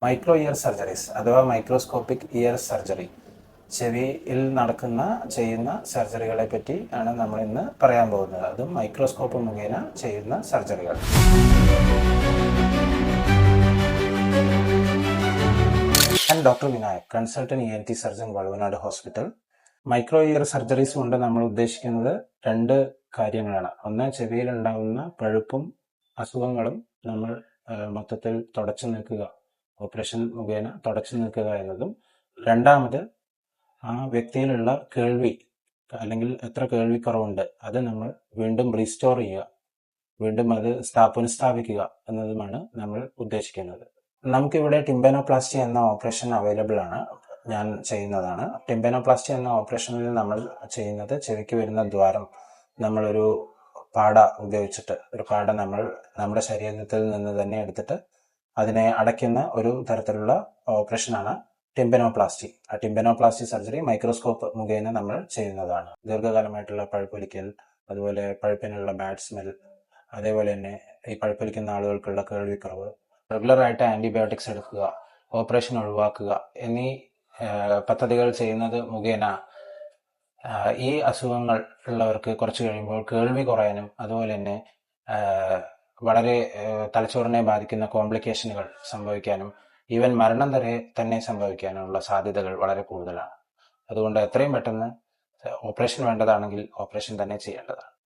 Micro year surgeries അഥവാ microscopic year surgery, ചെവിയിൽ ചെയ്യുന്ന സർജറികളെ പറ്റി ആണ് നമ്മൾ ഇന്ന് പറയാൻ പോകുന്നത്. അതും മൈക്രോസ്കോപ്പ് മുഖേന ചെയ്യുന്ന സർജറികൾ. ഞാൻ doctor Vinayak, consultant ENT surgeon, Valluvanad hospital. Micro year surgeries കൊണ്ട് നമ്മൾ ഉദ്ദേശിക്കുന്നത് രണ്ട് കാര്യങ്ങളാണ്. ഒന്ന്, ചെവിയിൽ ഉണ്ടാകുന്ന പഴുപ്പും അസുഖങ്ങളും നമ്മൾ മൊത്തത്തിൽ തുടച്ചു നീക്കുക, ഓപ്പറേഷൻ മുഖേന തുടച്ചു നീക്കുക എന്നതും. രണ്ടാമത്, ആ വ്യക്തിയിലുള്ള കേൾവി അല്ലെങ്കിൽ എത്ര കേൾവിക്കുറവുണ്ട് അത് നമ്മൾ വീണ്ടും റീസ്റ്റോർ ചെയ്യുക, വീണ്ടും അത് പുനഃസ്ഥാപിക്കുക എന്നതുമാണ് നമ്മൾ ഉദ്ദേശിക്കുന്നത്. നമുക്കിവിടെ ടിംബാനോപ്ലാസ്റ്റി എന്ന ഓപ്പറേഷൻ അവൈലബിൾ ആണ്, ഞാൻ ചെയ്യുന്നതാണ്. ടിംബാനോപ്ലാസ്റ്റി എന്ന ഓപ്പറേഷനിൽ നമ്മൾ ചെയ്യുന്നത്, ചെവിക്ക് വരുന്ന ദ്വാരം നമ്മളൊരു പാട ഉപയോഗിച്ചിട്ട്, ഒരു പാട നമ്മൾ നമ്മുടെ ശരീരത്തിൽ നിന്ന് തന്നെ എടുത്തിട്ട് അതിനെ അടയ്ക്കുന്ന ഒരു തരത്തിലുള്ള ഓപ്പറേഷനാണ് ടിംബാനോപ്ലാസ്റ്റി. ആ ടിംബാനോപ്ലാസ്റ്റി സർജറി മൈക്രോസ്കോപ്പ് മുഖേന നമ്മൾ ചെയ്യുന്നതാണ്. ദീർഘകാലമായിട്ടുള്ള പഴുപ്പൊലിക്കൽ, അതുപോലെ പഴുപ്പിനുള്ള ബാഡ് സ്മെൽ, അതേപോലെ തന്നെ ഈ പഴുപ്പൊലിക്കുന്ന ആളുകൾക്കുള്ള കേൾവിക്കുറവ്, റെഗുലറായിട്ട് ആന്റിബയോട്ടിക്സ് എടുക്കുക, ഓപ്പറേഷൻ ഒഴിവാക്കുക എന്നീ പദ്ധതികൾ ചെയ്യുന്നത് മുഖേന ഈ അസുഖങ്ങൾ ഉള്ളവർക്ക് കുറച്ച് കഴിയുമ്പോൾ കേൾവി കുറയാനും അതുപോലെ തന്നെ വളരെ തലച്ചോറിനെ ബാധിക്കുന്ന കോംപ്ലിക്കേഷനുകൾ സംഭവിക്കാനും ഈവൻ മരണം വരെ തന്നെ സംഭവിക്കാനുള്ള സാധ്യതകൾ വളരെ കൂടുതലാണ്. അതുകൊണ്ട് എത്രയും പെട്ടെന്ന് ഓപ്പറേഷൻ വേണ്ടതാണെങ്കിൽ ഓപ്പറേഷൻ തന്നെ ചെയ്യേണ്ടതാണ്.